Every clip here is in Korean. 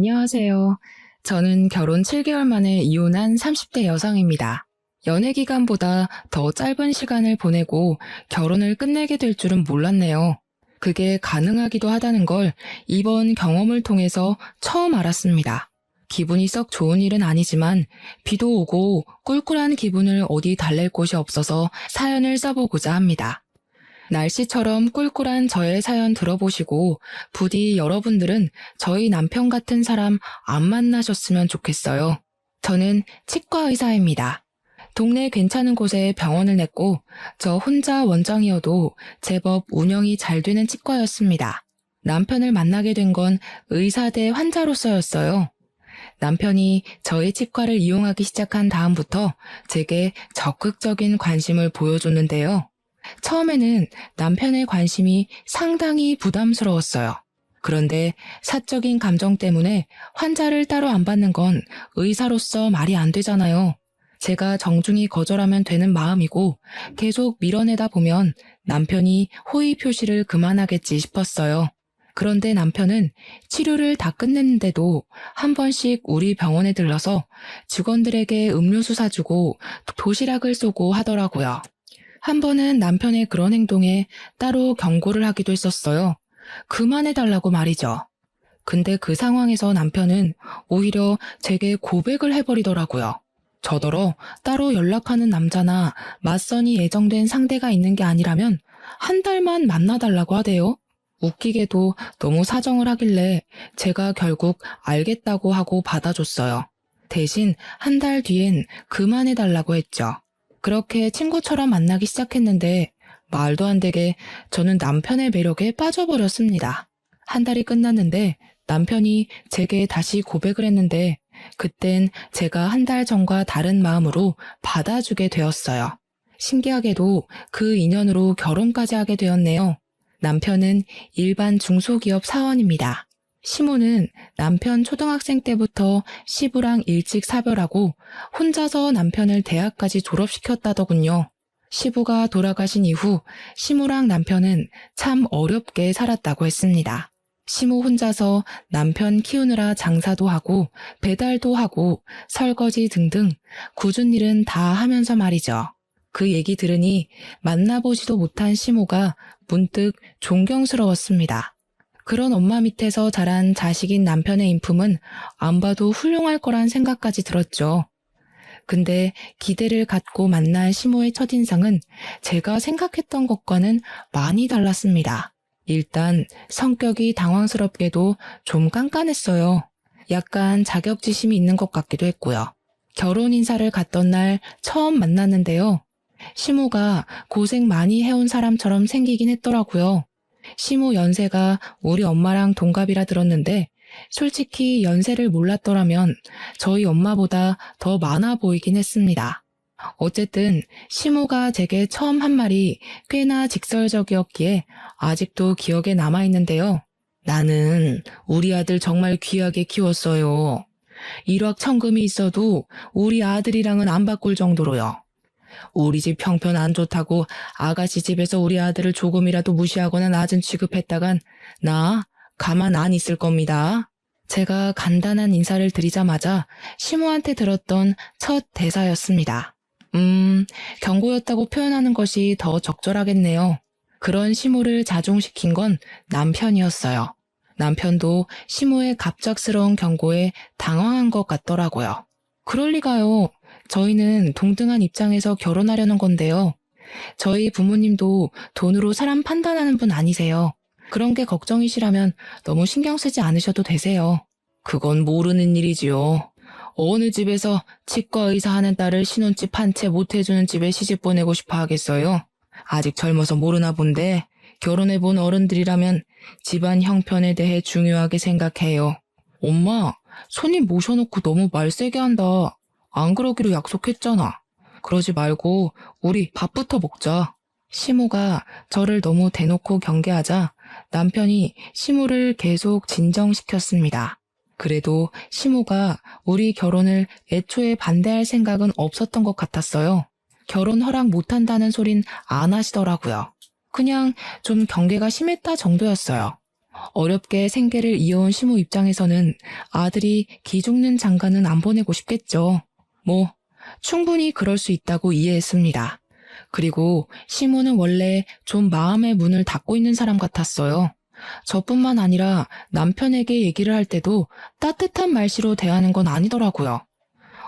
안녕하세요. 저는 결혼 7개월 만에 이혼한 30대 여성입니다. 연애 기간보다 더 짧은 시간을 보내고 결혼을 끝내게 될 줄은 몰랐네요. 그게 가능하기도 하다는 걸 이번 경험을 통해서 처음 알았습니다. 기분이 썩 좋은 일은 아니지만 비도 오고 꿀꿀한 기분을 어디 달랠 곳이 없어서 사연을 써보고자 합니다. 날씨처럼 꿀꿀한 저의 사연 들어보시고 부디 여러분들은 저희 남편 같은 사람 안 만나셨으면 좋겠어요. 저는 치과 의사입니다. 동네 괜찮은 곳에 병원을 냈고 저 혼자 원장이어도 제법 운영이 잘 되는 치과였습니다. 남편을 만나게 된 건 의사 대 환자로서였어요. 남편이 저희 치과를 이용하기 시작한 다음부터 제게 적극적인 관심을 보여줬는데요. 처음에는 남편의 관심이 상당히 부담스러웠어요. 그런데 사적인 감정 때문에 환자를 따로 안 받는 건 의사로서 말이 안 되잖아요. 제가 정중히 거절하면 되는 마음이고 계속 밀어내다 보면 남편이 호의 표시를 그만하겠지 싶었어요. 그런데 남편은 치료를 다 끝냈는데도 한 번씩 우리 병원에 들러서 직원들에게 음료수 사주고 도시락을 쏘고 하더라고요. 한 번은 남편의 그런 행동에 따로 경고를 하기도 했었어요. 그만해달라고 말이죠. 근데 그 상황에서 남편은 오히려 제게 고백을 해버리더라고요. 저더러 따로 연락하는 남자나 맞선이 예정된 상대가 있는 게 아니라면 한 달만 만나달라고 하대요. 웃기게도 너무 사정을 하길래 제가 결국 알겠다고 하고 받아줬어요. 대신 한 달 뒤엔 그만해달라고 했죠. 그렇게 친구처럼 만나기 시작했는데 말도 안 되게 저는 남편의 매력에 빠져버렸습니다. 한 달이 끝났는데 남편이 제게 다시 고백을 했는데 그땐 제가 한 달 전과 다른 마음으로 받아주게 되었어요. 신기하게도 그 인연으로 결혼까지 하게 되었네요. 남편은 일반 중소기업 사원입니다. 시모는 남편 초등학생 때부터 시부랑 일찍 사별하고 혼자서 남편을 대학까지 졸업시켰다더군요. 시부가 돌아가신 이후 시모랑 남편은 참 어렵게 살았다고 했습니다. 시모 혼자서 남편 키우느라 장사도 하고 배달도 하고 설거지 등등 굳은 일은 다 하면서 말이죠. 그 얘기 들으니 만나보지도 못한 시모가 문득 존경스러웠습니다. 그런 엄마 밑에서 자란 자식인 남편의 인품은 안 봐도 훌륭할 거란 생각까지 들었죠. 근데 기대를 갖고 만난 시모의 첫인상은 제가 생각했던 것과는 많이 달랐습니다. 일단 성격이 당황스럽게도 좀 깐깐했어요. 약간 자격지심이 있는 것 같기도 했고요. 결혼 인사를 갔던 날 처음 만났는데요. 시모가 고생 많이 해온 사람처럼 생기긴 했더라고요. 시모 연세가 우리 엄마랑 동갑이라 들었는데 솔직히 연세를 몰랐더라면 저희 엄마보다 더 많아 보이긴 했습니다. 어쨌든 시모가 제게 처음 한 말이 꽤나 직설적이었기에 아직도 기억에 남아있는데요. 나는 우리 아들 정말 귀하게 키웠어요. 일확천금이 있어도 우리 아들이랑은 안 바꿀 정도로요. 우리 집 형편 안 좋다고 아가씨 집에서 우리 아들을 조금이라도 무시하거나 낮은 취급했다간 나 가만 안 있을 겁니다. 제가 간단한 인사를 드리자마자 시모한테 들었던 첫 대사였습니다. 경고였다고 표현하는 것이 더 적절하겠네요. 그런 시모를 자중시킨 건 남편이었어요. 남편도 시모의 갑작스러운 경고에 당황한 것 같더라고요. 그럴 리가요. 저희는 동등한 입장에서 결혼하려는 건데요. 저희 부모님도 돈으로 사람 판단하는 분 아니세요. 그런 게 걱정이시라면 너무 신경 쓰지 않으셔도 되세요. 그건 모르는 일이지요. 어느 집에서 치과 의사 하는 딸을 신혼집 한 채 못 해주는 집에 시집 보내고 싶어 하겠어요? 아직 젊어서 모르나 본데 결혼해본 어른들이라면 집안 형편에 대해 중요하게 생각해요. 엄마, 손님 모셔놓고 너무 말 세게 한다. 안 그러기로 약속했잖아. 그러지 말고 우리 밥부터 먹자. 시모가 저를 너무 대놓고 경계하자 남편이 시모를 계속 진정시켰습니다. 그래도 시모가 우리 결혼을 애초에 반대할 생각은 없었던 것 같았어요. 결혼 허락 못한다는 소린 안 하시더라고요. 그냥 좀 경계가 심했다 정도였어요. 어렵게 생계를 이어온 시모 입장에서는 아들이 기죽는 장가는 안 보내고 싶겠죠. 충분히 그럴 수 있다고 이해했습니다. 그리고 시모는 원래 좀 마음의 문을 닫고 있는 사람 같았어요. 저뿐만 아니라 남편에게 얘기를 할 때도 따뜻한 말씨로 대하는 건 아니더라고요.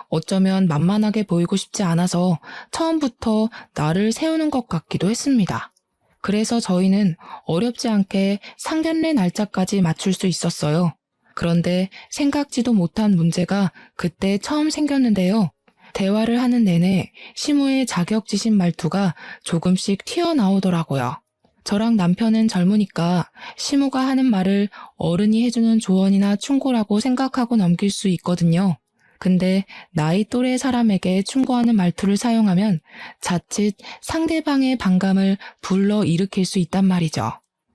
어쩌면 만만하게 보이고 싶지 않아서 처음부터 나를 세우는 것 같기도 했습니다. 그래서 저희는 어렵지 않게 상견례 날짜까지 맞출 수 있었어요. 그런데 생각지도 못한 문제가 그때 처음 생겼는데요. 대화를 하는 내내 시모의 자격지심 말투가 조금씩 튀어나오더라고요. 저랑 남편은 젊으니까 시모가 하는 말을 어른이 해주는 조언이나 충고라고 생각하고 넘길 수 있거든요. 근데 나이 또래 사람에게 충고하는 말투를 사용하면 자칫 상대방의 반감을 불러일으킬 수 있단 말이죠.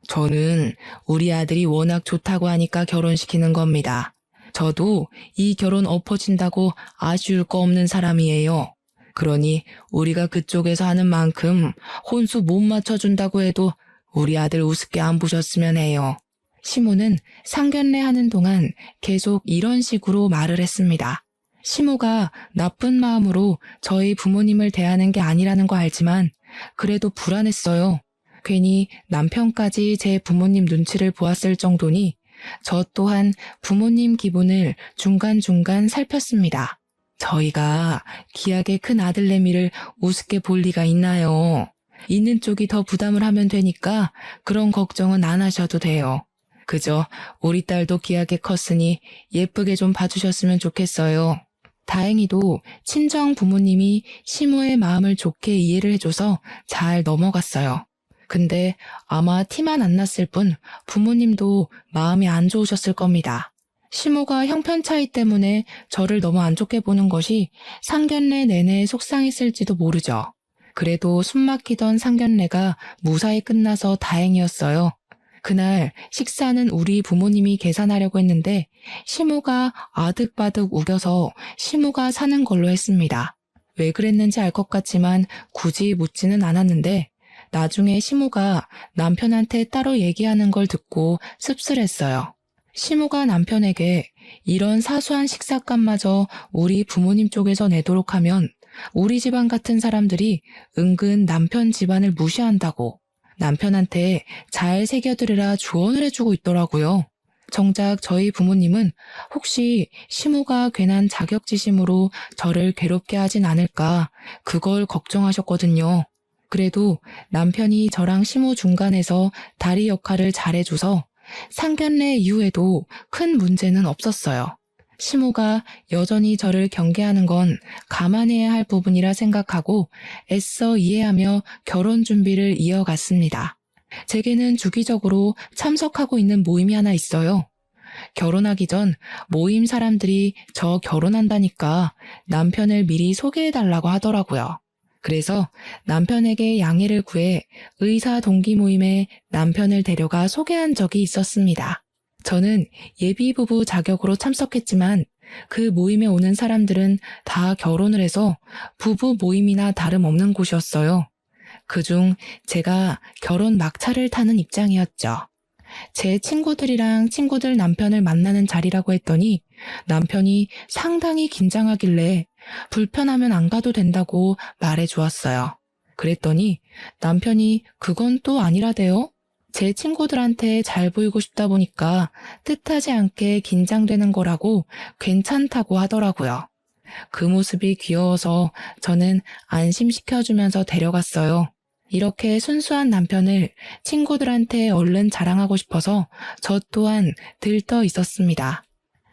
저는 우리 아들이 워낙 좋다고 하니까 결혼시키는 겁니다. 저도 이 결혼 엎어진다고 아쉬울 거 없는 사람이에요. 그러니 우리가 그쪽에서 하는 만큼 혼수 못 맞춰준다고 해도 우리 아들 우습게 안 보셨으면 해요. 시모는 상견례 하는 동안 계속 이런 식으로 말을 했습니다. 시모가 나쁜 마음으로 저희 부모님을 대하는 게 아니라는 거 알지만 그래도 불안했어요. 괜히 남편까지 제 부모님 눈치를 보았을 정도니 저 또한 부모님 기분을 중간중간 살폈습니다. 저희가 기하게 큰 아들내미를 우습게 볼 리가 있나요? 있는 쪽이 더 부담을 하면 되니까 그런 걱정은 안 하셔도 돼요. 그저 우리 딸도 기하게 컸으니 예쁘게 좀 봐주셨으면 좋겠어요. 다행히도 친정 부모님이 시모의 마음을 좋게 이해를 해줘서 잘 넘어갔어요. 근데 아마 티만 안 났을 뿐 부모님도 마음이 안 좋으셨을 겁니다. 시모가 형편 차이 때문에 저를 너무 안 좋게 보는 것이 상견례 내내 속상했을지도 모르죠. 그래도 숨막히던 상견례가 무사히 끝나서 다행이었어요. 그날 식사는 우리 부모님이 계산하려고 했는데 시모가 아득바득 우겨서 시모가 사는 걸로 했습니다. 왜 그랬는지 알 것 같지만 굳이 묻지는 않았는데 나중에 시모가 남편한테 따로 얘기하는 걸 듣고 씁쓸했어요. 시모가 남편에게 이런 사소한 식사값마저 우리 부모님 쪽에서 내도록 하면 우리 집안 같은 사람들이 은근 남편 집안을 무시한다고 남편한테 잘 새겨들으라 조언을 해주고 있더라고요. 정작 저희 부모님은 혹시 시모가 괜한 자격지심으로 저를 괴롭게 하진 않을까 그걸 걱정하셨거든요. 그래도 남편이 저랑 시모 중간에서 다리 역할을 잘해줘서 상견례 이후에도 큰 문제는 없었어요. 시모가 여전히 저를 경계하는 건 감안해야 할 부분이라 생각하고 애써 이해하며 결혼 준비를 이어갔습니다. 제게는 주기적으로 참석하고 있는 모임이 하나 있어요. 결혼하기 전 모임 사람들이 저 결혼한다니까 남편을 미리 소개해달라고 하더라고요. 그래서 남편에게 양해를 구해 의사 동기 모임에 남편을 데려가 소개한 적이 있었습니다. 저는 예비부부 자격으로 참석했지만 그 모임에 오는 사람들은 다 결혼을 해서 부부 모임이나 다름없는 곳이었어요. 그중 제가 결혼 막차를 타는 입장이었죠. 제 친구들이랑 친구들 남편을 만나는 자리라고 했더니 남편이 상당히 긴장하길래 불편하면 안 가도 된다고 말해 주었어요. 그랬더니 남편이 그건 또 아니라대요. 제 친구들한테 잘 보이고 싶다 보니까 뜻하지 않게 긴장되는 거라고 괜찮다고 하더라고요. 그 모습이 귀여워서 저는 안심시켜주면서 데려갔어요. 이렇게 순수한 남편을 친구들한테 얼른 자랑하고 싶어서 저 또한 들떠 있었습니다.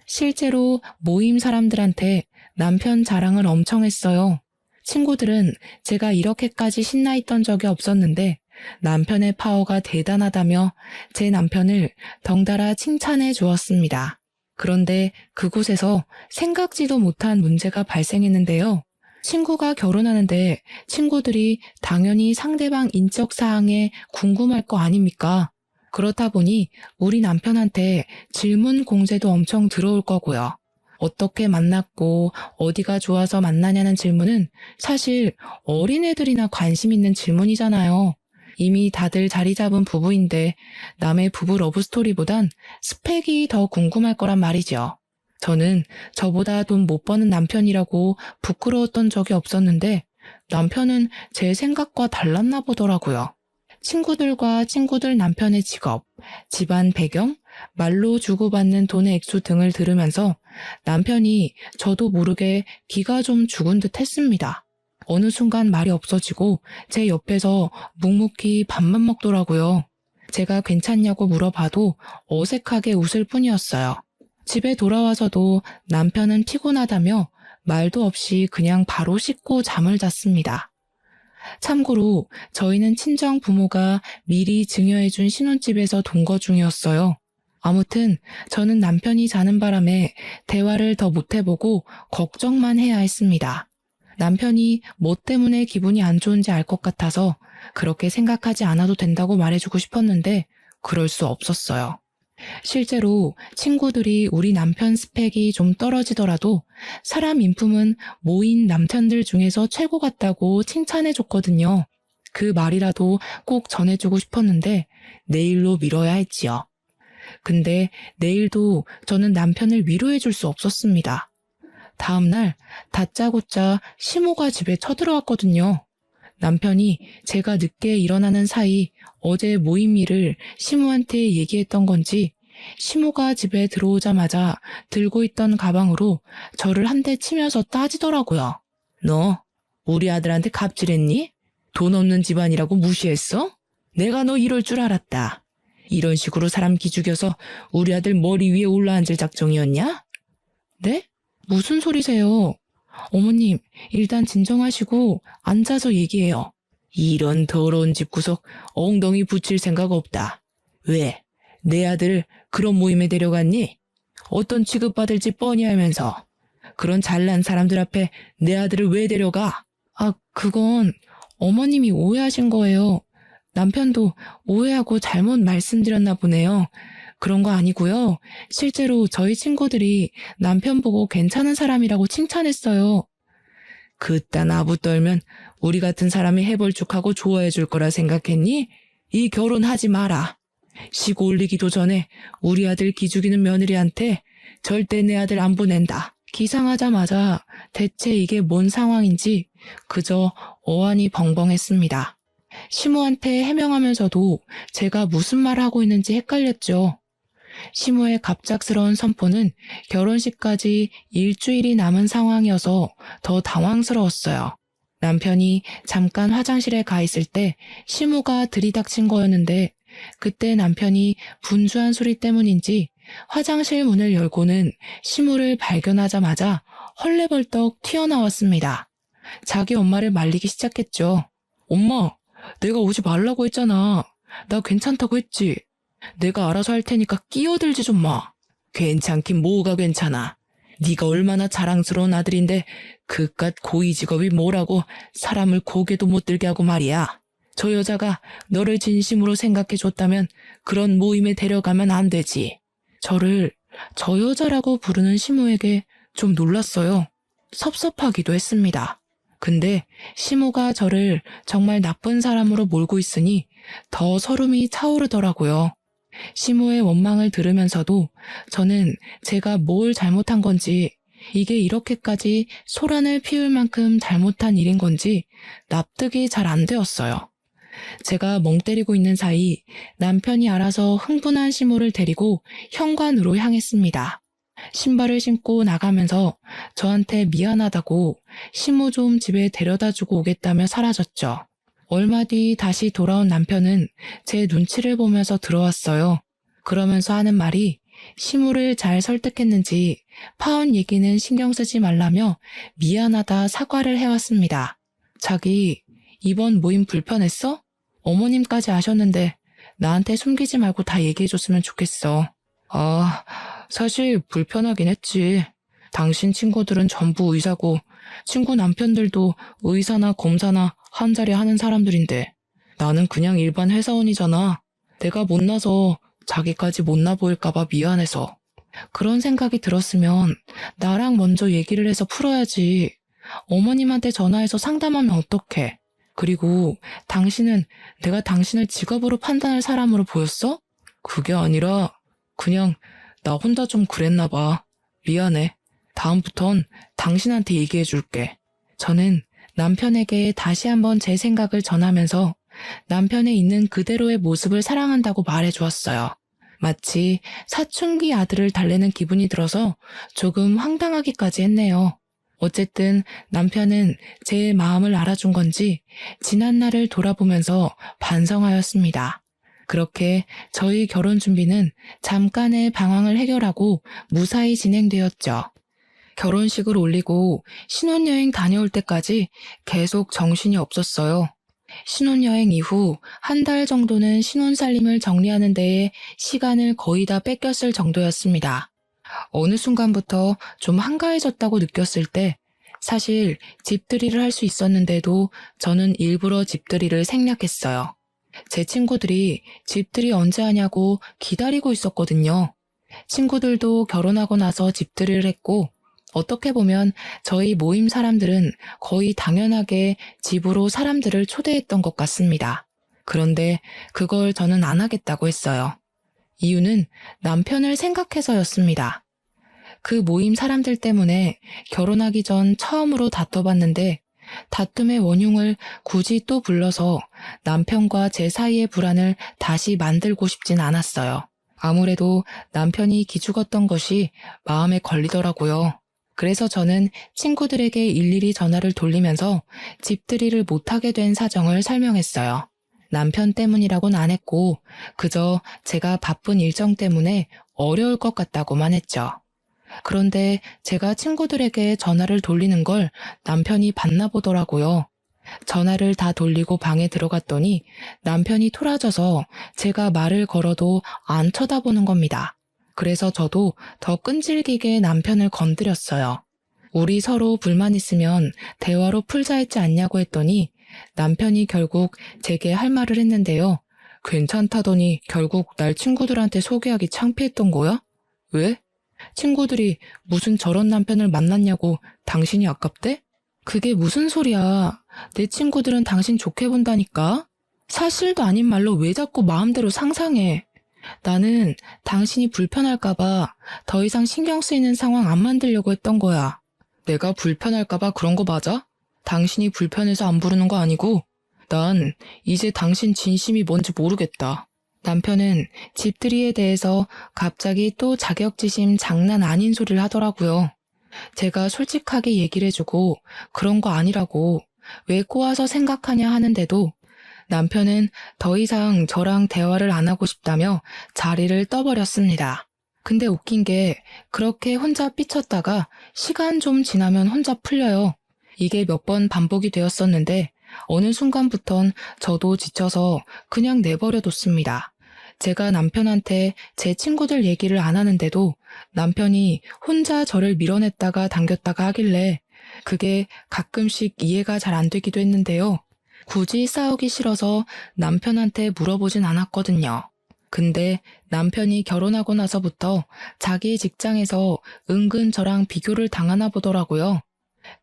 실제로 모임 사람들한테 남편 자랑을 엄청 했어요. 친구들은 제가 이렇게까지 신나 있던 적이 없었는데 남편의 파워가 대단하다며 제 남편을 덩달아 칭찬해 주었습니다. 그런데 그곳에서 생각지도 못한 문제가 발생했는데요. 친구가 결혼하는데 친구들이 당연히 상대방 인적 사항에 궁금할 거 아닙니까? 그렇다 보니 우리 남편한테 질문 공세도 엄청 들어올 거고요. 어떻게 만났고 어디가 좋아서 만나냐는 질문은 사실 어린애들이나 관심 있는 질문이잖아요. 이미 다들 자리 잡은 부부인데 남의 부부 러브스토리보단 스펙이 더 궁금할 거란 말이죠. 저는 저보다 돈 못 버는 남편이라고 부끄러웠던 적이 없었는데 남편은 제 생각과 달랐나 보더라고요. 친구들과 친구들 남편의 직업, 집안 배경, 말로 주고받는 돈의 액수 등을 들으면서 남편이 저도 모르게 기가 좀 죽은 듯 했습니다. 어느 순간 말이 없어지고 제 옆에서 묵묵히 밥만 먹더라고요. 제가 괜찮냐고 물어봐도 어색하게 웃을 뿐이었어요. 집에 돌아와서도 남편은 피곤하다며 말도 없이 그냥 바로 씻고 잠을 잤습니다. 참고로 저희는 친정 부모가 미리 증여해준 신혼집에서 동거 중이었어요. 아무튼 저는 남편이 자는 바람에 대화를 더 못해보고 걱정만 해야 했습니다. 남편이 뭐 때문에 기분이 안 좋은지 알 것 같아서 그렇게 생각하지 않아도 된다고 말해주고 싶었는데 그럴 수 없었어요. 실제로 친구들이 우리 남편 스펙이 좀 떨어지더라도 사람 인품은 모인 남편들 중에서 최고 같다고 칭찬해줬거든요. 그 말이라도 꼭 전해주고 싶었는데 내일로 미뤄야 했지요. 근데 내일도 저는 남편을 위로해줄 수 없었습니다. 다음날 다짜고짜 시모가 집에 쳐들어왔거든요. 남편이 제가 늦게 일어나는 사이 어제 모임 일을 시모한테 얘기했던 건지 시모가 집에 들어오자마자 들고 있던 가방으로 저를 한 대 치면서 따지더라고요. 너 우리 아들한테 갑질했니? 돈 없는 집안이라고 무시했어? 내가 너 이럴 줄 알았다. 이런 식으로 사람 기죽여서 우리 아들 머리 위에 올라앉을 작정이었냐? 네? 무슨 소리세요? 어머님, 일단 진정하시고 앉아서 얘기해요. 이런 더러운 집구석 엉덩이 붙일 생각 없다. 왜? 내 아들을 그런 모임에 데려갔니? 어떤 취급받을지 뻔히 알면서 그런 잘난 사람들 앞에 내 아들을 왜 데려가? 그건 어머님이 오해하신 거예요. 남편도 오해하고 잘못 말씀드렸나 보네요. 그런 거 아니고요. 실제로 저희 친구들이 남편 보고 괜찮은 사람이라고 칭찬했어요. 그딴 아부 떨면 우리 같은 사람이 해볼쭉하고 좋아해 줄 거라 생각했니? 이 결혼하지 마라. 시고 올리기도 전에 우리 아들 기죽이는 며느리한테 절대 내 아들 안 보낸다. 기상하자마자 대체 이게 뭔 상황인지 그저 어안이 벙벙했습니다. 시모한테 해명하면서도 제가 무슨 말을 하고 있는지 헷갈렸죠. 시모의 갑작스러운 선포는 결혼식까지 일주일이 남은 상황이어서 더 당황스러웠어요. 남편이 잠깐 화장실에 가 있을 때 시모가 들이닥친 거였는데 그때 남편이 분주한 소리 때문인지 화장실 문을 열고는 시모를 발견하자마자 헐레벌떡 튀어나왔습니다. 자기 엄마를 말리기 시작했죠. 엄마, 내가 오지 말라고 했잖아. 나 괜찮다고 했지. 내가 알아서 할 테니까 끼어들지 좀 마. 괜찮긴 뭐가 괜찮아. 네가 얼마나 자랑스러운 아들인데 그깟 고위 직업이 뭐라고 사람을 고개도 못 들게 하고 말이야. 저 여자가 너를 진심으로 생각해줬다면 그런 모임에 데려가면 안 되지. 저를 저 여자라고 부르는 시모에게 좀 놀랐어요. 섭섭하기도 했습니다. 근데 시모가 저를 정말 나쁜 사람으로 몰고 있으니 더 서름이 차오르더라고요. 시모의 원망을 들으면서도 저는 제가 뭘 잘못한 건지, 이게 이렇게까지 소란을 피울 만큼 잘못한 일인 건지 납득이 잘 안 되었어요. 제가 멍 때리고 있는 사이 남편이 알아서 흥분한 시모를 데리고 현관으로 향했습니다. 신발을 신고 나가면서 저한테 미안하다고 시모 좀 집에 데려다주고 오겠다며 사라졌죠. 얼마 뒤 다시 돌아온 남편은 제 눈치를 보면서 들어왔어요. 그러면서 하는 말이 시모를 잘 설득했는지 파혼 얘기는 신경 쓰지 말라며 미안하다 사과를 해왔습니다. 자기 이번 모임 불편했어? 어머님까지 아셨는데 나한테 숨기지 말고 다 얘기해줬으면 좋겠어. 사실 불편하긴 했지. 당신 친구들은 전부 의사고 친구 남편들도 의사나 검사나 한 자리 하는 사람들인데 나는 그냥 일반 회사원이잖아. 내가 못나서 자기까지 못나 보일까봐 미안해서. 그런 생각이 들었으면 나랑 먼저 얘기를 해서 풀어야지. 어머님한테 전화해서 상담하면 어떡해. 그리고 당신은 내가 당신을 직업으로 판단할 사람으로 보였어? 그게 아니라 그냥 나 혼자 좀 그랬나 봐. 미안해. 다음부턴 당신한테 얘기해 줄게. 저는 남편에게 다시 한번 제 생각을 전하면서 남편의 있는 그대로의 모습을 사랑한다고 말해 주었어요. 마치 사춘기 아들을 달래는 기분이 들어서 조금 황당하기까지 했네요. 어쨌든 남편은 제 마음을 알아준 건지 지난 날을 돌아보면서 반성하였습니다. 그렇게 저희 결혼 준비는 잠깐의 방황을 해결하고 무사히 진행되었죠. 결혼식을 올리고 신혼여행 다녀올 때까지 계속 정신이 없었어요. 신혼여행 이후 한 달 정도는 신혼살림을 정리하는 데에 시간을 거의 다 뺏겼을 정도였습니다. 어느 순간부터 좀 한가해졌다고 느꼈을 때 사실 집들이를 할 수 있었는데도 저는 일부러 집들이를 생략했어요. 제 친구들이 집들이 언제 하냐고 기다리고 있었거든요. 친구들도 결혼하고 나서 집들이를 했고 어떻게 보면 저희 모임 사람들은 거의 당연하게 집으로 사람들을 초대했던 것 같습니다. 그런데 그걸 저는 안 하겠다고 했어요. 이유는 남편을 생각해서였습니다. 그 모임 사람들 때문에 결혼하기 전 처음으로 다퉈봤는데 다툼의 원흉을 굳이 또 불러서 남편과 제 사이의 불안을 다시 만들고 싶진 않았어요. 아무래도 남편이 기죽었던 것이 마음에 걸리더라고요. 그래서 저는 친구들에게 일일이 전화를 돌리면서 집들이를 못하게 된 사정을 설명했어요. 남편 때문이라고는 안 했고 그저 제가 바쁜 일정 때문에 어려울 것 같다고만 했죠. 그런데 제가 친구들에게 전화를 돌리는 걸 남편이 봤나 보더라고요. 전화를 다 돌리고 방에 들어갔더니 남편이 토라져서 제가 말을 걸어도 안 쳐다보는 겁니다. 그래서 저도 더 끈질기게 남편을 건드렸어요. 우리 서로 불만 있으면 대화로 풀자 했지 않냐고 했더니 남편이 결국 제게 할 말을 했는데요. 괜찮다더니 결국 날 친구들한테 소개하기 창피했던 거야? 왜? 친구들이 무슨 저런 남편을 만났냐고 당신이 아깝대? 그게 무슨 소리야. 내 친구들은 당신 좋게 본다니까? 사실도 아닌 말로 왜 자꾸 마음대로 상상해. 나는 당신이 불편할까봐 더 이상 신경 쓰이는 상황 안 만들려고 했던 거야. 내가 불편할까봐 그런 거 맞아? 당신이 불편해서 안 부르는 거 아니고 난 이제 당신 진심이 뭔지 모르겠다. 남편은 집들이에 대해서 갑자기 또 자격지심 장난 아닌 소리를 하더라고요. 제가 솔직하게 얘기를 해주고 그런 거 아니라고 왜 꼬아서 생각하냐 하는데도 남편은 더 이상 저랑 대화를 안 하고 싶다며 자리를 떠버렸습니다. 근데 웃긴 게 그렇게 혼자 삐쳤다가 시간 좀 지나면 혼자 풀려요. 이게 몇 번 반복이 되었었는데 어느 순간부턴 저도 지쳐서 그냥 내버려뒀습니다. 제가 남편한테 제 친구들 얘기를 안 하는데도 남편이 혼자 저를 밀어냈다가 당겼다가 하길래 그게 가끔씩 이해가 잘 안 되기도 했는데요. 굳이 싸우기 싫어서 남편한테 물어보진 않았거든요. 근데 남편이 결혼하고 나서부터 자기 직장에서 은근 저랑 비교를 당하나 보더라고요.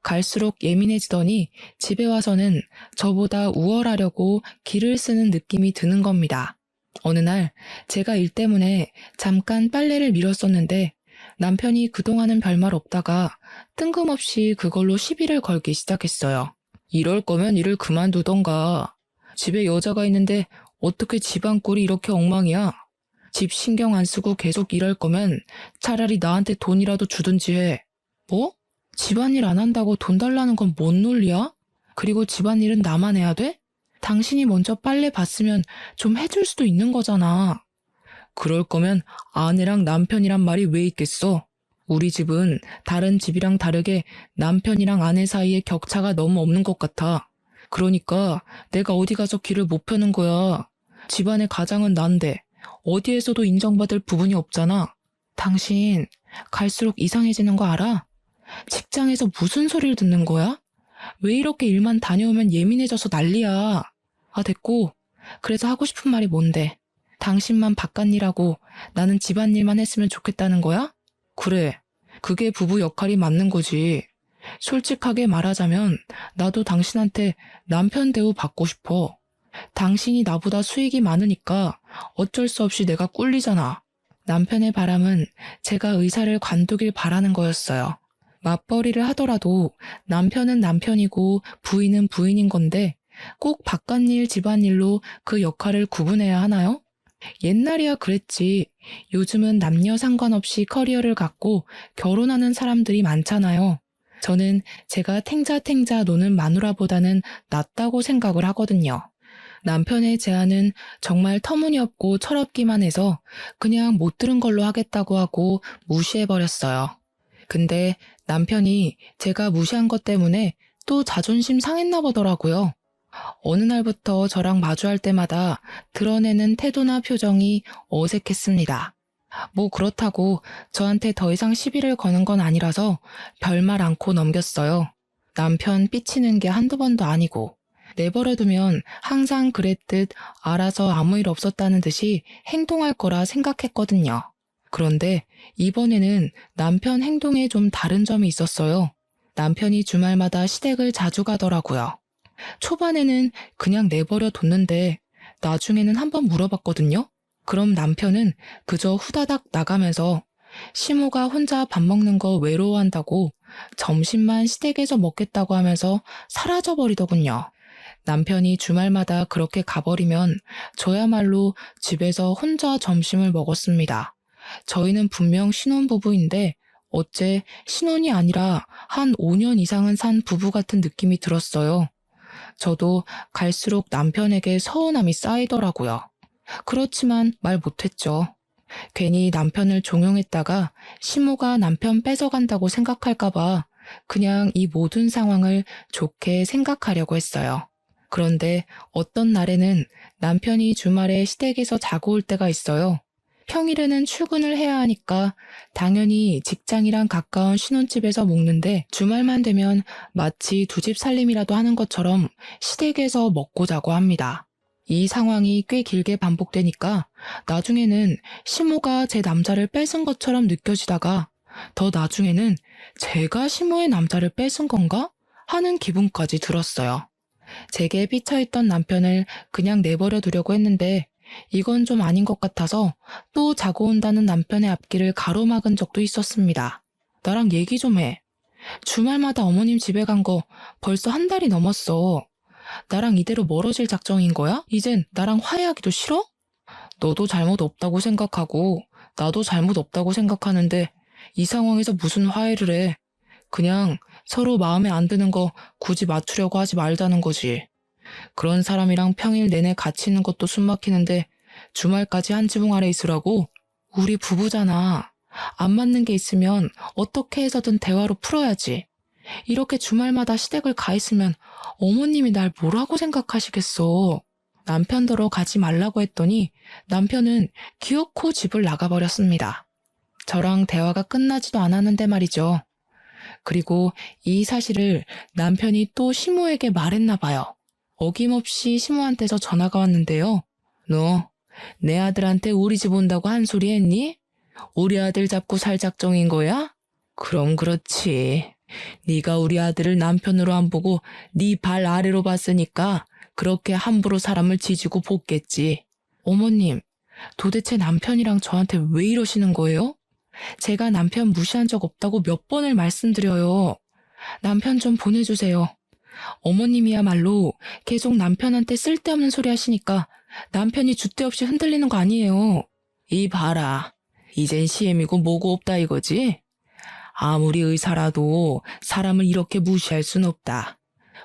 갈수록 예민해지더니 집에 와서는 저보다 우월하려고 기를 쓰는 느낌이 드는 겁니다. 어느 날 제가 일 때문에 잠깐 빨래를 밀었었는데 남편이 그동안은 별말 없다가 뜬금없이 그걸로 시비를 걸기 시작했어요. 이럴 거면 일을 그만두던가. 집에 여자가 있는데 어떻게 집안 꼴이 이렇게 엉망이야? 집 신경 안 쓰고 계속 일할 거면 차라리 나한테 돈이라도 주든지 해. 뭐? 집안일 안 한다고 돈 달라는 건 뭔 논리야? 그리고 집안일은 나만 해야 돼? 당신이 먼저 빨래 봤으면 좀 해줄 수도 있는 거잖아. 그럴 거면 아내랑 남편이란 말이 왜 있겠어? 우리 집은 다른 집이랑 다르게 남편이랑 아내 사이에 격차가 너무 없는 것 같아. 그러니까 내가 어디 가서 길을 못 펴는 거야. 집안의 가장은 난데 어디에서도 인정받을 부분이 없잖아. 당신 갈수록 이상해지는 거 알아? 직장에서 무슨 소리를 듣는 거야? 왜 이렇게 일만 다녀오면 예민해져서 난리야. 아, 됐고. 그래서 하고 싶은 말이 뭔데? 당신만 바깥일하고 나는 집안일만 했으면 좋겠다는 거야? 그래. 그게 부부 역할이 맞는 거지. 솔직하게 말하자면 나도 당신한테 남편 대우 받고 싶어. 당신이 나보다 수익이 많으니까 어쩔 수 없이 내가 꿀리잖아. 남편의 바람은 제가 의사를 관두길 바라는 거였어요. 맞벌이를 하더라도 남편은 남편이고 부인은 부인인 건데 꼭 바깥일 집안일로 그 역할을 구분해야 하나요? 옛날이야 그랬지. 요즘은 남녀 상관없이 커리어를 갖고 결혼하는 사람들이 많잖아요. 저는 제가 탱자탱자 노는 마누라보다는 낫다고 생각을 하거든요. 남편의 제안은 정말 터무니없고 철없기만 해서 그냥 못 들은 걸로 하겠다고 하고 무시해버렸어요. 근데 남편이 제가 무시한 것 때문에 또 자존심 상했나 보더라고요. 어느 날부터 저랑 마주할 때마다 드러내는 태도나 표정이 어색했습니다. 뭐 그렇다고 저한테 더 이상 시비를 거는 건 아니라서 별말 않고 넘겼어요. 남편 삐치는 게 한두 번도 아니고 내버려두면 항상 그랬듯 알아서 아무 일 없었다는 듯이 행동할 거라 생각했거든요. 그런데 이번에는 남편 행동에 좀 다른 점이 있었어요. 남편이 주말마다 시댁을 자주 가더라고요. 초반에는 그냥 내버려 뒀는데 나중에는 한번 물어봤거든요. 그럼 남편은 그저 후다닥 나가면서 시모가 혼자 밥 먹는 거 외로워한다고 점심만 시댁에서 먹겠다고 하면서 사라져버리더군요. 남편이 주말마다 그렇게 가버리면 저야말로 집에서 혼자 점심을 먹었습니다. 저희는 분명 신혼부부인데 어째 신혼이 아니라 한 5년 이상은 산 부부 같은 느낌이 들었어요. 저도 갈수록 남편에게 서운함이 쌓이더라고요. 그렇지만 말 못했죠. 괜히 남편을 종용했다가 시모가 남편 뺏어간다고 생각할까봐 그냥 이 모든 상황을 좋게 생각하려고 했어요. 그런데 어떤 날에는 남편이 주말에 시댁에서 자고 올 때가 있어요. 평일에는 출근을 해야 하니까 당연히 직장이랑 가까운 신혼집에서 먹는데 주말만 되면 마치 두 집 살림이라도 하는 것처럼 시댁에서 먹고 자고 합니다. 이 상황이 꽤 길게 반복되니까 나중에는 시모가 제 남자를 뺏은 것처럼 느껴지다가 더 나중에는 제가 시모의 남자를 뺏은 건가? 하는 기분까지 들었어요. 제게 삐쳐있던 남편을 그냥 내버려 두려고 했는데 이건 좀 아닌 것 같아서 또 자고 온다는 남편의 앞길을 가로막은 적도 있었습니다. 나랑 얘기 좀 해. 주말마다 어머님 집에 간 거 벌써 한 달이 넘었어. 나랑 이대로 멀어질 작정인 거야? 이젠 나랑 화해하기도 싫어? 너도 잘못 없다고 생각하고 나도 잘못 없다고 생각하는데 이 상황에서 무슨 화해를 해. 그냥 서로 마음에 안 드는 거 굳이 맞추려고 하지 말자는 거지. 그런 사람이랑 평일 내내 같이 있는 것도 숨 막히는데 주말까지 한 지붕 아래 있으라고? 우리 부부잖아. 안 맞는 게 있으면 어떻게 해서든 대화로 풀어야지. 이렇게 주말마다 시댁을 가 있으면 어머님이 날 뭐라고 생각하시겠어. 남편더러 가지 말라고 했더니 남편은 기어코 집을 나가버렸습니다. 저랑 대화가 끝나지도 않았는데 말이죠. 그리고 이 사실을 남편이 또 시모에게 말했나 봐요. 어김없이 시모한테서 전화가 왔는데요. 너 내 아들한테 우리 집 온다고 한 소리 했니? 우리 아들 잡고 살 작정인 거야? 그럼 그렇지. 네가 우리 아들을 남편으로 안 보고 네 발 아래로 봤으니까 그렇게 함부로 사람을 지지고 볶겠지. 어머님, 도대체 남편이랑 저한테 왜 이러시는 거예요? 제가 남편 무시한 적 없다고 몇 번을 말씀드려요. 남편 좀 보내주세요. 어머님이야말로 계속 남편한테 쓸데없는 소리 하시니까 남편이 줏대 없이 흔들리는 거 아니에요. 이 봐라. 이젠 시엠이고 뭐고 없다 이거지? 아무리 의사라도 사람을 이렇게 무시할 순 없다.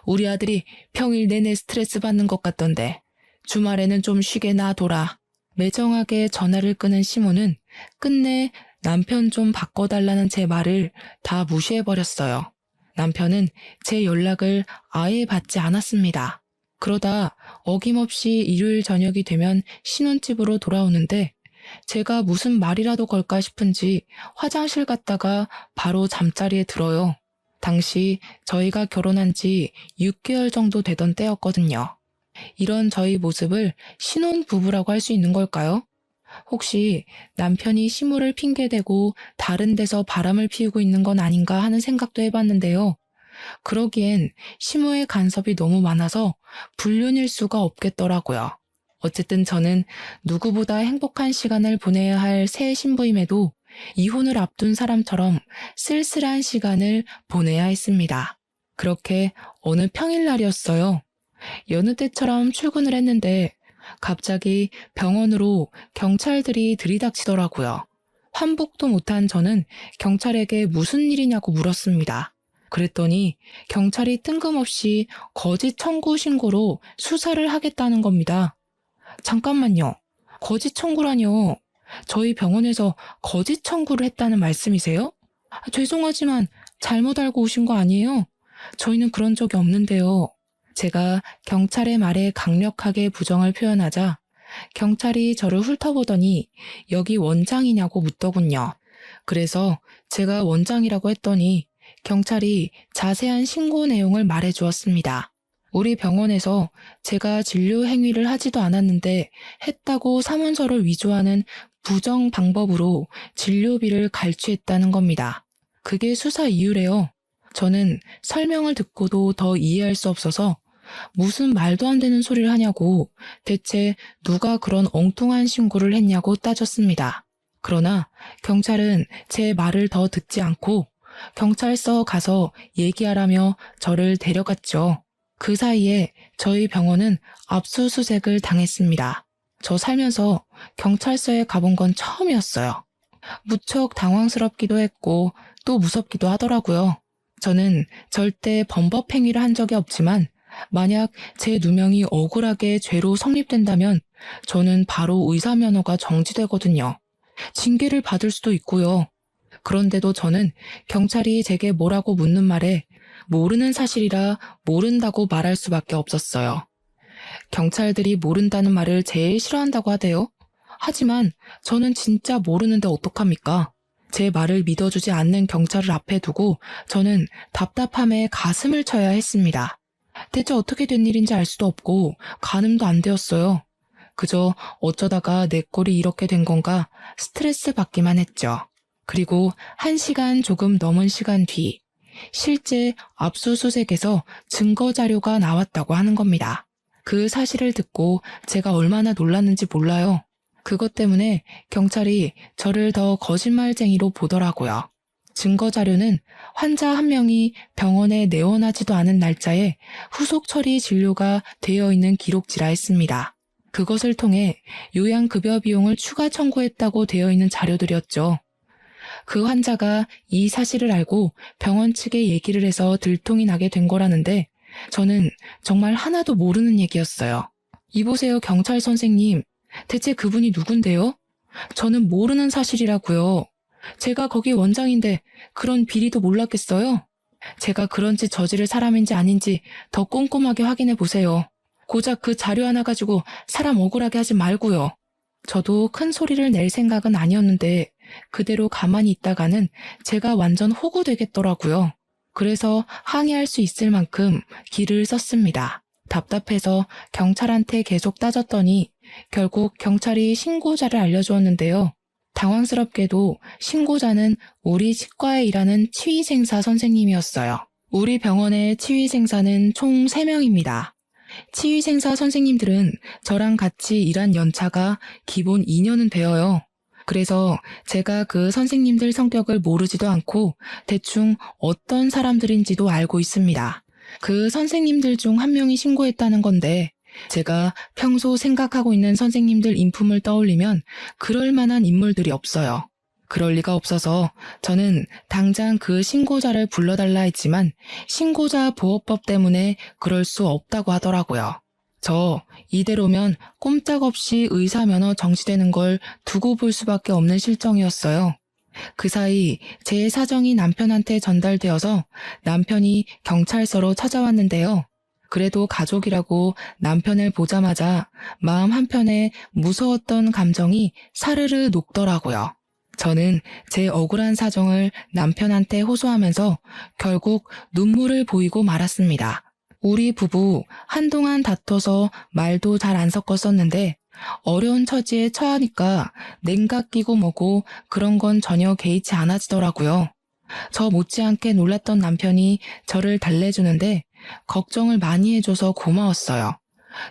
우리 아들이 평일 내내 스트레스 받는 것 같던데 주말에는 좀 쉬게 놔둬라. 매정하게 전화를 끄는 시모는 끝내 남편 좀 바꿔달라는 제 말을 다 무시해버렸어요. 남편은 제 연락을 아예 받지 않았습니다. 그러다 어김없이 일요일 저녁이 되면 신혼집으로 돌아오는데 제가 무슨 말이라도 걸까 싶은지 화장실 갔다가 바로 잠자리에 들어요. 당시 저희가 결혼한 지 6개월 정도 되던 때였거든요. 이런 저희 모습을 신혼부부라고 할 수 있는 걸까요? 혹시 남편이 시모를 핑계대고 다른 데서 바람을 피우고 있는 건 아닌가 하는 생각도 해봤는데요. 그러기엔 시모의 간섭이 너무 많아서 불륜일 수가 없겠더라고요. 어쨌든 저는 누구보다 행복한 시간을 보내야 할 새 신부임에도 이혼을 앞둔 사람처럼 쓸쓸한 시간을 보내야 했습니다. 그렇게 어느 평일날이었어요. 여느 때처럼 출근을 했는데 갑자기 병원으로 경찰들이 들이닥치더라고요. 환복도 못한 저는 경찰에게 무슨 일이냐고 물었습니다. 그랬더니 경찰이 뜬금없이 거짓 청구 신고로 수사를 하겠다는 겁니다. 잠깐만요. 거짓 청구라뇨. 저희 병원에서 거짓 청구를 했다는 말씀이세요? 죄송하지만 잘못 알고 오신 거 아니에요? 저희는 그런 적이 없는데요. 제가 경찰의 말에 강력하게 부정을 표현하자 경찰이 저를 훑어보더니 여기 원장이냐고 묻더군요. 그래서 제가 원장이라고 했더니 경찰이 자세한 신고 내용을 말해 주었습니다. 우리 병원에서 제가 진료 행위를 하지도 않았는데 했다고 사문서를 위조하는 부정 방법으로 진료비를 갈취했다는 겁니다. 그게 수사 이유래요. 저는 설명을 듣고도 더 이해할 수 없어서 무슨 말도 안 되는 소리를 하냐고 대체 누가 그런 엉뚱한 신고를 했냐고 따졌습니다. 그러나 경찰은 제 말을 더 듣지 않고 경찰서 가서 얘기하라며 저를 데려갔죠. 그 사이에 저희 병원은 압수수색을 당했습니다. 저 살면서 경찰서에 가본 건 처음이었어요. 무척 당황스럽기도 했고 또 무섭기도 하더라고요. 저는 절대 범법 행위를 한 적이 없지만 만약 제 누명이 억울하게 죄로 성립된다면 저는 바로 의사면허가 정지되거든요. 징계를 받을 수도 있고요. 그런데도 저는 경찰이 제게 뭐라고 묻는 말에 모르는 사실이라 모른다고 말할 수밖에 없었어요. 경찰들이 모른다는 말을 제일 싫어한다고 하대요. 하지만 저는 진짜 모르는데 어떡합니까? 제 말을 믿어주지 않는 경찰을 앞에 두고 저는 답답함에 가슴을 쳐야 했습니다. 대체 어떻게 된 일인지 알 수도 없고 가늠도 안 되었어요. 그저 어쩌다가 내 꼴이 이렇게 된 건가 스트레스 받기만 했죠. 그리고 1시간 조금 넘은 시간 뒤 실제 압수수색에서 증거 자료가 나왔다고 하는 겁니다. 그 사실을 듣고 제가 얼마나 놀랐는지 몰라요. 그것 때문에 경찰이 저를 더 거짓말쟁이로 보더라고요. 증거 자료는 환자 한 명이 병원에 내원하지도 않은 날짜에 후속 처리 진료가 되어 있는 기록지라 했습니다. 그것을 통해 요양급여 비용을 추가 청구했다고 되어 있는 자료들이었죠. 그 환자가 이 사실을 알고 병원 측에 얘기를 해서 들통이 나게 된 거라는데 저는 정말 하나도 모르는 얘기였어요. 이보세요, 경찰 선생님. 대체 그분이 누군데요? 저는 모르는 사실이라고요. 제가 거기 원장인데 그런 비리도 몰랐겠어요? 제가 그런 짓 저지를 사람인지 아닌지 더 꼼꼼하게 확인해 보세요. 고작 그 자료 하나 가지고 사람 억울하게 하지 말고요. 저도 큰 소리를 낼 생각은 아니었는데 그대로 가만히 있다가는 제가 완전 호구되겠더라고요. 그래서 항의할 수 있을 만큼 길을 썼습니다. 답답해서 경찰한테 계속 따졌더니 결국 경찰이 신고자를 알려주었는데요. 당황스럽게도 신고자는 우리 치과에 일하는 치위생사 선생님이었어요. 우리 병원의 치위생사는 총 3명입니다. 치위생사 선생님들은 저랑 같이 일한 연차가 기본 2년은 되어요. 그래서 제가 그 선생님들 성격을 모르지도 않고 대충 어떤 사람들인지도 알고 있습니다. 그 선생님들 중 한 명이 신고했다는 건데 제가 평소 생각하고 있는 선생님들 인품을 떠올리면 그럴 만한 인물들이 없어요. 그럴 리가 없어서 저는 당장 그 신고자를 불러달라 했지만 신고자 보호법 때문에 그럴 수 없다고 하더라고요. 저 이대로면 꼼짝없이 의사면허 정지되는 걸 두고 볼 수밖에 없는 실정이었어요. 그 사이 제 사정이 남편한테 전달되어서 남편이 경찰서로 찾아왔는데요. 그래도 가족이라고 남편을 보자마자 마음 한편에 무서웠던 감정이 사르르 녹더라고요. 저는 제 억울한 사정을 남편한테 호소하면서 결국 눈물을 보이고 말았습니다. 우리 부부 한동안 다퉈서 말도 잘 안 섞었었는데 어려운 처지에 처하니까 냉각 끼고 뭐고 그런 건 전혀 개의치 않아지더라고요. 저 못지않게 놀랐던 남편이 저를 달래주는데 걱정을 많이 해줘서 고마웠어요.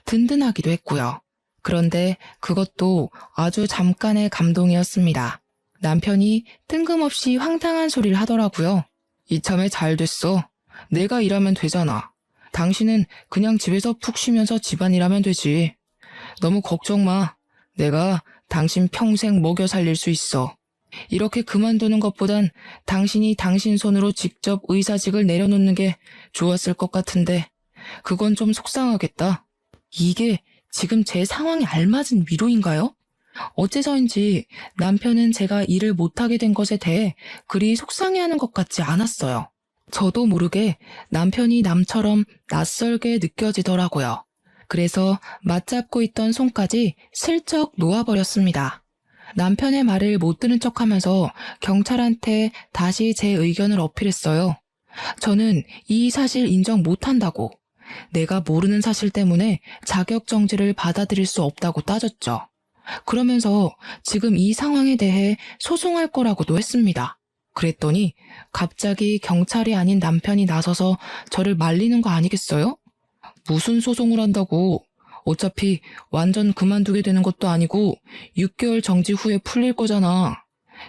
든든하기도 했고요. 그런데 그것도 아주 잠깐의 감동이었습니다. 남편이 뜬금없이 황당한 소리를 하더라고요. 이참에 잘 됐어. 내가 일하면 되잖아. 당신은 그냥 집에서 푹 쉬면서 집안일 하면 되지. 너무 걱정 마. 내가 당신 평생 먹여 살릴 수 있어. 이렇게 그만두는 것보단 당신이 당신 손으로 직접 의사직을 내려놓는 게 좋았을 것 같은데 그건 좀 속상하겠다. 이게 지금 제 상황에 알맞은 위로인가요? 어째서인지 남편은 제가 일을 못하게 된 것에 대해 그리 속상해하는 것 같지 않았어요. 저도 모르게 남편이 남처럼 낯설게 느껴지더라고요. 그래서 맞잡고 있던 손까지 슬쩍 놓아버렸습니다. 남편의 말을 못 들은 척하면서 경찰한테 다시 제 의견을 어필했어요. 저는 이 사실 인정 못한다고, 내가 모르는 사실 때문에 자격정지를 받아들일 수 없다고 따졌죠. 그러면서 지금 이 상황에 대해 소송할 거라고도 했습니다. 그랬더니 갑자기 경찰이 아닌 남편이 나서서 저를 말리는 거 아니겠어요? 무슨 소송을 한다고. 어차피 완전 그만두게 되는 것도 아니고 6개월 정지 후에 풀릴 거잖아.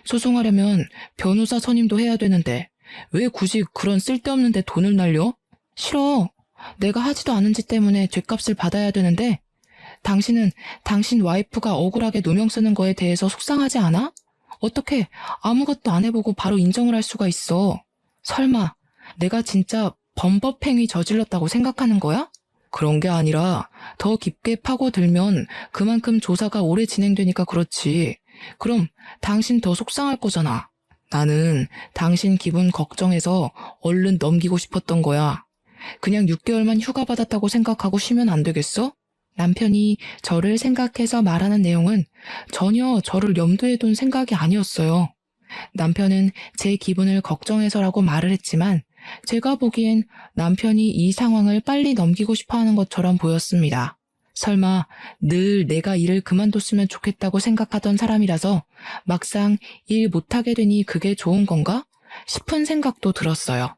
소송하려면 변호사 선임도 해야 되는데 왜 굳이 그런 쓸데없는 데 돈을 날려? 싫어. 내가 하지도 않은 짓 때문에 죗값을 받아야 되는데 당신은 당신 와이프가 억울하게 누명 쓰는 거에 대해서 속상하지 않아? 어떻게 아무것도 안 해보고 바로 인정을 할 수가 있어? 설마 내가 진짜 범법행위 저질렀다고 생각하는 거야? 그런 게 아니라 더 깊게 파고들면 그만큼 조사가 오래 진행되니까 그렇지. 그럼 당신 더 속상할 거잖아. 나는 당신 기분 걱정해서 얼른 넘기고 싶었던 거야. 그냥 6개월만 휴가 받았다고 생각하고 쉬면 안 되겠어? 남편이 저를 생각해서 말하는 내용은 전혀 저를 염두에 둔 생각이 아니었어요. 남편은 제 기분을 걱정해서라고 말을 했지만 제가 보기엔 남편이 이 상황을 빨리 넘기고 싶어 하는 것처럼 보였습니다. 설마 늘 내가 일을 그만뒀으면 좋겠다고 생각하던 사람이라서 막상 일 못하게 되니 그게 좋은 건가? 싶은 생각도 들었어요.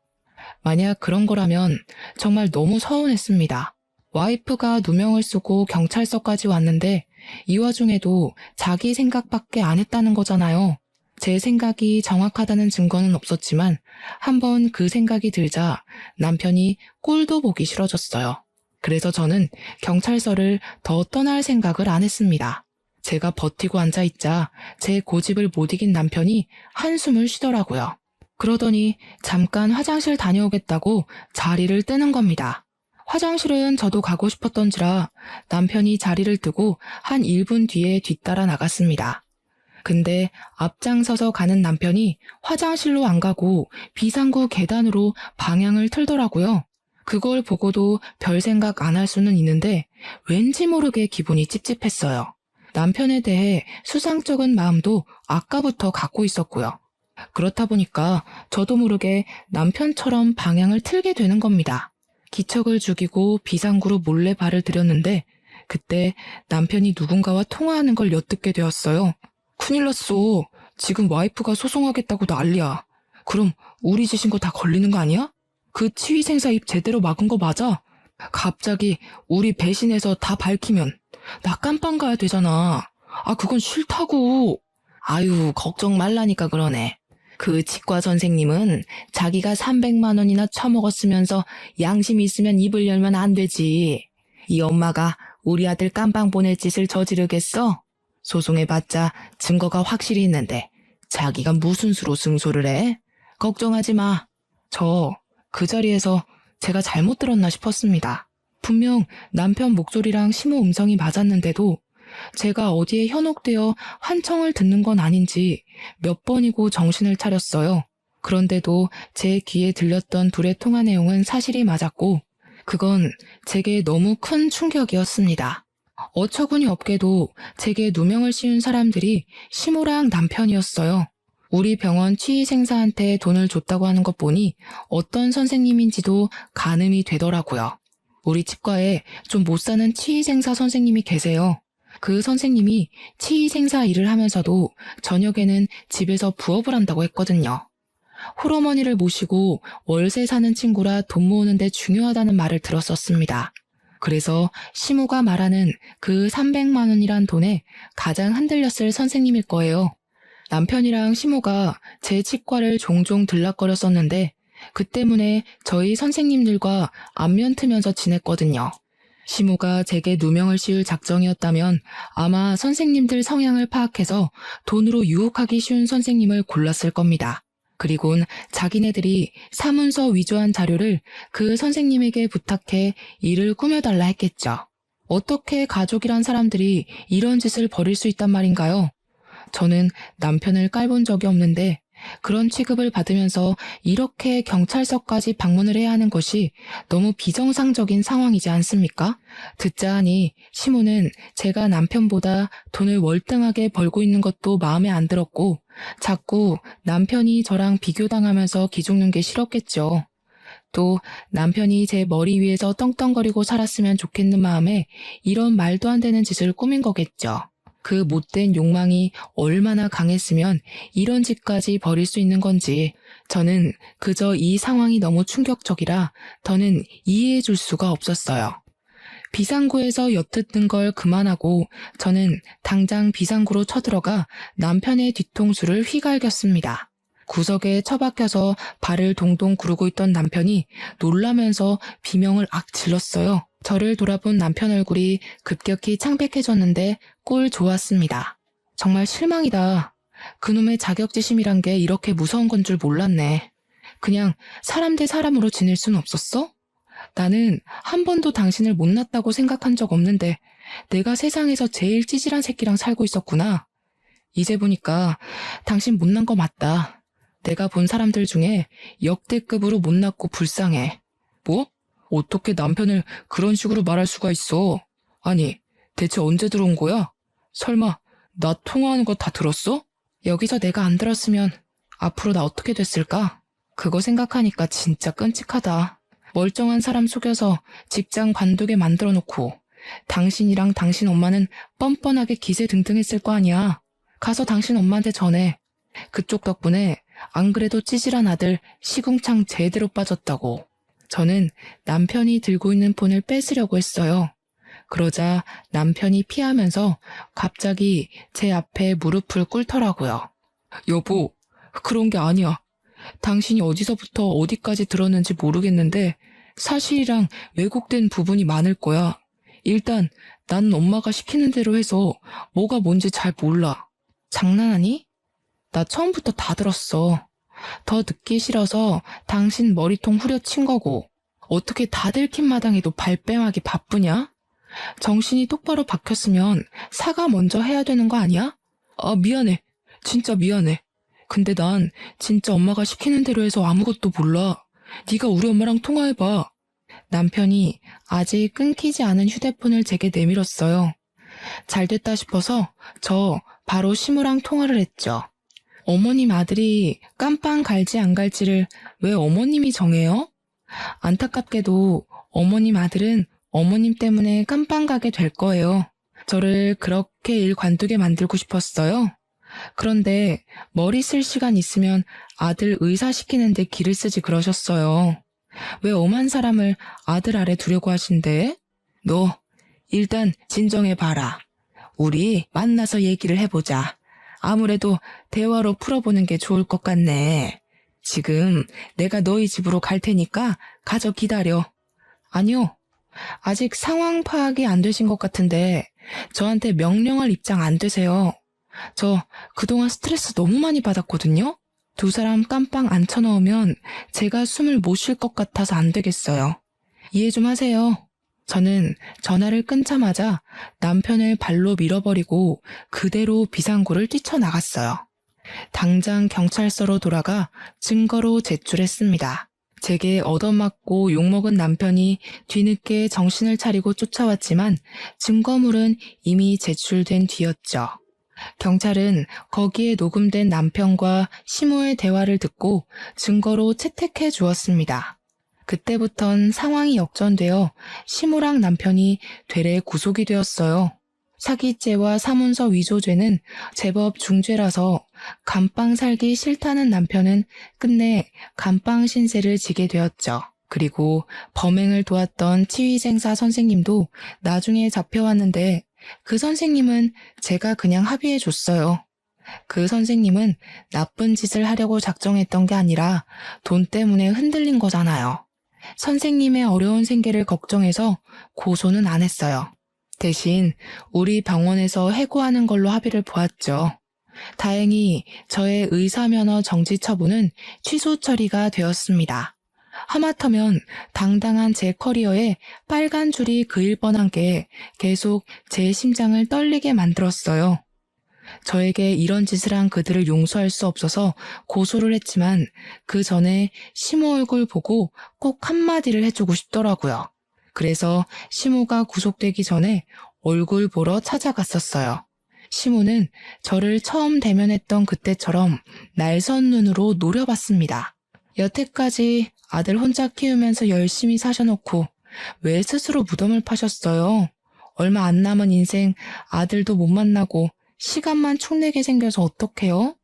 만약 그런 거라면 정말 너무 서운했습니다. 와이프가 누명을 쓰고 경찰서까지 왔는데 이 와중에도 자기 생각밖에 안 했다는 거잖아요. 제 생각이 정확하다는 증거는 없었지만 한번 그 생각이 들자 남편이 꼴도 보기 싫어졌어요. 그래서 저는 경찰서를 더 떠날 생각을 안 했습니다. 제가 버티고 앉아있자 제 고집을 못 이긴 남편이 한숨을 쉬더라고요. 그러더니 잠깐 화장실 다녀오겠다고 자리를 뜨는 겁니다. 화장실은 저도 가고 싶었던지라 남편이 자리를 뜨고 한 1분 뒤에 뒤따라 나갔습니다. 근데 앞장서서 가는 남편이 화장실로 안 가고 비상구 계단으로 방향을 틀더라고요. 그걸 보고도 별 생각 안 할 수는 있는데 왠지 모르게 기분이 찝찝했어요. 남편에 대해 수상쩍은 마음도 아까부터 갖고 있었고요. 그렇다 보니까 저도 모르게 남편처럼 방향을 틀게 되는 겁니다. 기척을 죽이고 비상구로 몰래 발을 들였는데 그때 남편이 누군가와 통화하는 걸 엿듣게 되었어요. 큰일 났어. 지금 와이프가 소송하겠다고 난리야. 그럼 우리 짓인 거 다 걸리는 거 아니야? 그 치위생사 입 제대로 막은 거 맞아? 갑자기 우리 배신해서 다 밝히면 나 깜빵 가야 되잖아. 아, 그건 싫다고. 아유, 걱정 말라니까 그러네. 그 치과 선생님은 자기가 300만 원이나 처먹었으면서 양심 있으면 입을 열면 안 되지. 이 엄마가 우리 아들 깜빵 보낼 짓을 저지르겠어? 소송해봤자 증거가 확실히 있는데 자기가 무슨 수로 승소를 해? 걱정하지 마. 저 그 자리에서 제가 잘못 들었나 싶었습니다. 분명 남편 목소리랑 심호 음성이 맞았는데도 제가 어디에 현혹되어 환청을 듣는 건 아닌지 몇 번이고 정신을 차렸어요. 그런데도 제 귀에 들렸던 둘의 통화 내용은 사실이 맞았고 그건 제게 너무 큰 충격이었습니다. 어처구니 없게도 제게 누명을 씌운 사람들이 심호랑 남편이었어요. 우리 병원 치의생사한테 돈을 줬다고 하는 것 보니 어떤 선생님인지도 가늠이 되더라고요. 우리 치과에 좀 못 사는 치의생사 선생님이 계세요. 그 선생님이 치의생사 일을 하면서도 저녁에는 집에서 부업을 한다고 했거든요. 홀어머니를 모시고 월세 사는 친구라 돈 모으는데 중요하다는 말을 들었었습니다. 그래서 시모가 말하는 그 300만 원이란 돈에 가장 흔들렸을 선생님일 거예요. 남편이랑 시모가 제 치과를 종종 들락거렸었는데 그 때문에 저희 선생님들과 안면 트면서 지냈거든요. 시모가 제게 누명을 씌울 작정이었다면 아마 선생님들 성향을 파악해서 돈으로 유혹하기 쉬운 선생님을 골랐을 겁니다. 그리곤 자기네들이 사문서 위조한 자료를 그 선생님에게 부탁해 일을 꾸며달라 했겠죠. 어떻게 가족이란 사람들이 이런 짓을 벌일 수 있단 말인가요? 저는 남편을 깔본 적이 없는데 그런 취급을 받으면서 이렇게 경찰서까지 방문을 해야 하는 것이 너무 비정상적인 상황이지 않습니까? 듣자 하니 시모는 제가 남편보다 돈을 월등하게 벌고 있는 것도 마음에 안 들었고 자꾸 남편이 저랑 비교당하면서 기죽는 게 싫었겠죠. 또 남편이 제 머리 위에서 떵떵거리고 살았으면 좋겠는 마음에 이런 말도 안 되는 짓을 꾸민 거겠죠. 그 못된 욕망이 얼마나 강했으면 이런 짓까지 벌일 수 있는 건지 저는 그저 이 상황이 너무 충격적이라 더는 이해해 줄 수가 없었어요. 비상구에서 엿듣는 걸 그만하고 저는 당장 비상구로 쳐들어가 남편의 뒤통수를 휘갈겼습니다. 구석에 처박혀서 발을 동동 구르고 있던 남편이 놀라면서 비명을 악 질렀어요. 저를 돌아본 남편 얼굴이 급격히 창백해졌는데 꼴 좋았습니다. 정말 실망이다. 그놈의 자격지심이란 게 이렇게 무서운 건 줄 몰랐네. 그냥 사람 대 사람으로 지낼 순 없었어? 나는 한 번도 당신을 못났다고 생각한 적 없는데 내가 세상에서 제일 찌질한 새끼랑 살고 있었구나. 이제 보니까 당신 못난 거 맞다. 내가 본 사람들 중에 역대급으로 못났고 불쌍해. 뭐? 어떻게 남편을 그런 식으로 말할 수가 있어? 아니, 대체 언제 들어온 거야? 설마 나 통화하는 거 다 들었어? 여기서 내가 안 들었으면 앞으로 나 어떻게 됐을까? 그거 생각하니까 진짜 끔찍하다. 멀쩡한 사람 속여서 직장 관두게 만들어 놓고 당신이랑 당신 엄마는 뻔뻔하게 기세등등했을 거 아니야. 가서 당신 엄마한테 전해. 그쪽 덕분에 안 그래도 찌질한 아들 시궁창 제대로 빠졌다고. 저는 남편이 들고 있는 폰을 뺏으려고 했어요. 그러자 남편이 피하면서 갑자기 제 앞에 무릎을 꿇더라고요. 여보, 그런 게 아니야. 당신이 어디서부터 어디까지 들었는지 모르겠는데 사실이랑 왜곡된 부분이 많을 거야. 일단 나는 엄마가 시키는 대로 해서 뭐가 뭔지 잘 몰라. 장난하니? 나 처음부터 다 들었어. 더 듣기 싫어서 당신 머리통 후려친 거고 어떻게 다 들킨 마당에도 발뺌하기 바쁘냐? 정신이 똑바로 박혔으면 사과 먼저 해야 되는 거 아니야? 아, 미안해. 진짜 미안해. 근데 난 진짜 엄마가 시키는 대로 해서 아무것도 몰라. 네가 우리 엄마랑 통화해봐. 남편이 아직 끊기지 않은 휴대폰을 제게 내밀었어요. 잘됐다 싶어서 저 바로 시무랑 통화를 했죠. 어머님 아들이 깜빵 갈지 안 갈지를 왜 어머님이 정해요? 안타깝게도 어머님 아들은 어머님 때문에 깜빵 가게 될 거예요. 저를 그렇게 일 관두게 만들고 싶었어요. 그런데 머리 쓸 시간 있으면 아들 의사 시키는데 기를 쓰지 그러셨어요. 왜 엄한 사람을 아들 아래 두려고 하신대? 너 일단 진정해봐라. 우리 만나서 얘기를 해보자. 아무래도 대화로 풀어보는 게 좋을 것 같네. 지금 내가 너희 집으로 갈 테니까 가서 기다려. 아니요. 아직 상황 파악이 안 되신 것 같은데 저한테 명령할 입장 안 되세요. 저 그동안 스트레스 너무 많이 받았거든요. 두 사람 깜빵 앉혀놓으면 제가 숨을 못 쉴 것 같아서 안 되겠어요. 이해 좀 하세요. 저는 전화를 끊자마자 남편을 발로 밀어버리고 그대로 비상구를 뛰쳐나갔어요. 당장 경찰서로 돌아가 증거로 제출했습니다. 제게 얻어맞고 욕먹은 남편이 뒤늦게 정신을 차리고 쫓아왔지만 증거물은 이미 제출된 뒤였죠. 경찰은 거기에 녹음된 남편과 시모의 대화를 듣고 증거로 채택해 주었습니다. 그때부턴 상황이 역전되어 시모랑 남편이 되레 구속이 되었어요. 사기죄와 사문서 위조죄는 제법 중죄라서 감방 살기 싫다는 남편은 끝내 감방 신세를 지게 되었죠. 그리고 범행을 도왔던 치위생사 선생님도 나중에 잡혀왔는데 그 선생님은 제가 그냥 합의해 줬어요. 그 선생님은 나쁜 짓을 하려고 작정했던 게 아니라 돈 때문에 흔들린 거잖아요. 선생님의 어려운 생계를 걱정해서 고소는 안 했어요. 대신 우리 병원에서 해고하는 걸로 합의를 보았죠. 다행히 저의 의사면허 정지 처분은 취소 처리가 되었습니다. 하마터면 당당한 제 커리어에 빨간 줄이 그을 뻔한 게 계속 제 심장을 떨리게 만들었어요. 저에게 이런 짓을 한 그들을 용서할 수 없어서 고소를 했지만 그 전에 시모 얼굴 보고 꼭 한마디를 해주고 싶더라고요. 그래서 시모가 구속되기 전에 얼굴 보러 찾아갔었어요. 시모는 저를 처음 대면했던 그때처럼 날선 눈으로 노려봤습니다. 여태까지 아들 혼자 키우면서 열심히 사셔놓고 왜 스스로 무덤을 파셨어요? 얼마 안 남은 인생 아들도 못 만나고 시간만 축내게 생겨서 어떡해요?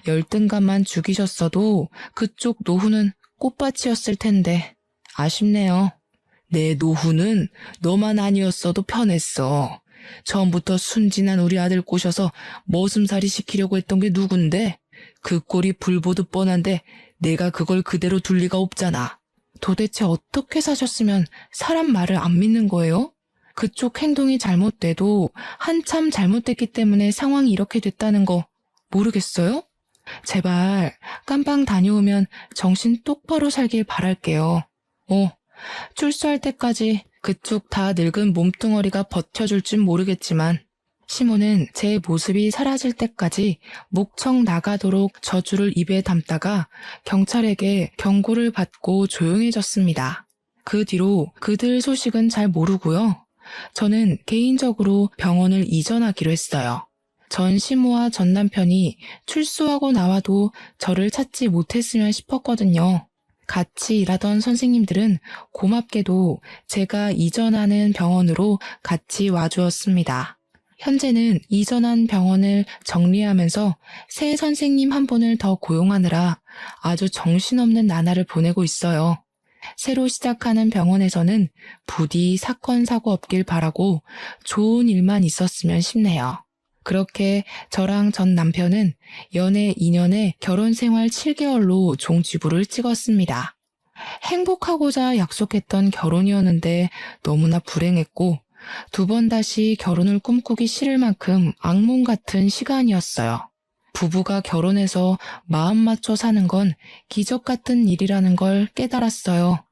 열등감만 죽이셨어도 그쪽 노후는 꽃밭이었을 텐데 아쉽네요. 내 노후는 너만 아니었어도 편했어. 처음부터 순진한 우리 아들 꼬셔서 머슴살이 시키려고 했던 게 누군데? 그 꼴이 불보듯 뻔한데 내가 그걸 그대로 둘 리가 없잖아. 도대체 어떻게 사셨으면 사람 말을 안 믿는 거예요? 그쪽 행동이 잘못돼도 한참 잘못됐기 때문에 상황이 이렇게 됐다는 거 모르겠어요? 제발 깜빵 다녀오면 정신 똑바로 살길 바랄게요. 출소할 때까지 그쪽 다 늙은 몸뚱어리가 버텨줄 줄 모르겠지만 시모는 제 모습이 사라질 때까지 목청 나가도록 저주를 입에 담다가 경찰에게 경고를 받고 조용해졌습니다. 그 뒤로 그들 소식은 잘 모르고요. 저는 개인적으로 병원을 이전하기로 했어요. 전 시모와 전 남편이 출소하고 나와도 저를 찾지 못했으면 싶었거든요. 같이 일하던 선생님들은 고맙게도 제가 이전하는 병원으로 같이 와주었습니다. 현재는 이전한 병원을 정리하면서 새 선생님 한 분을 더 고용하느라 아주 정신없는 나날을 보내고 있어요. 새로 시작하는 병원에서는 부디 사건 사고 없길 바라고 좋은 일만 있었으면 싶네요. 그렇게 저랑 전 남편은 연애 2년에 결혼 생활 7개월로 종지부를 찍었습니다. 행복하고자 약속했던 결혼이었는데 너무나 불행했고 2번 다시 결혼을 꿈꾸기 싫을 만큼 악몽 같은 시간이었어요. 부부가 결혼해서 마음 맞춰 사는 건 기적 같은 일이라는 걸 깨달았어요.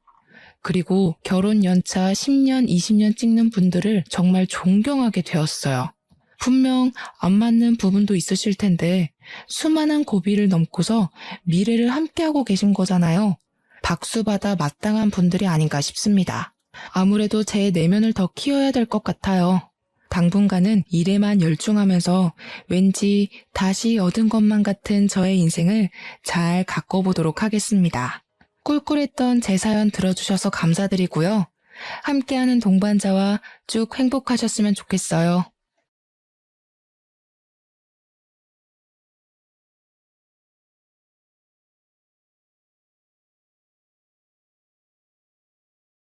그리고 결혼 연차 10년, 20년 찍는 분들을 정말 존경하게 되었어요. 분명 안 맞는 부분도 있으실 텐데 수많은 고비를 넘고서 미래를 함께하고 계신 거잖아요. 박수받아 마땅한 분들이 아닌가 싶습니다. 아무래도 제 내면을 더 키워야 될 것 같아요. 당분간은 일에만 열중하면서 왠지 다시 얻은 것만 같은 저의 인생을 잘 가꿔보도록 하겠습니다. 꿀꿀했던 제 사연 들어주셔서 감사드리고요. 함께하는 동반자와 쭉 행복하셨으면 좋겠어요.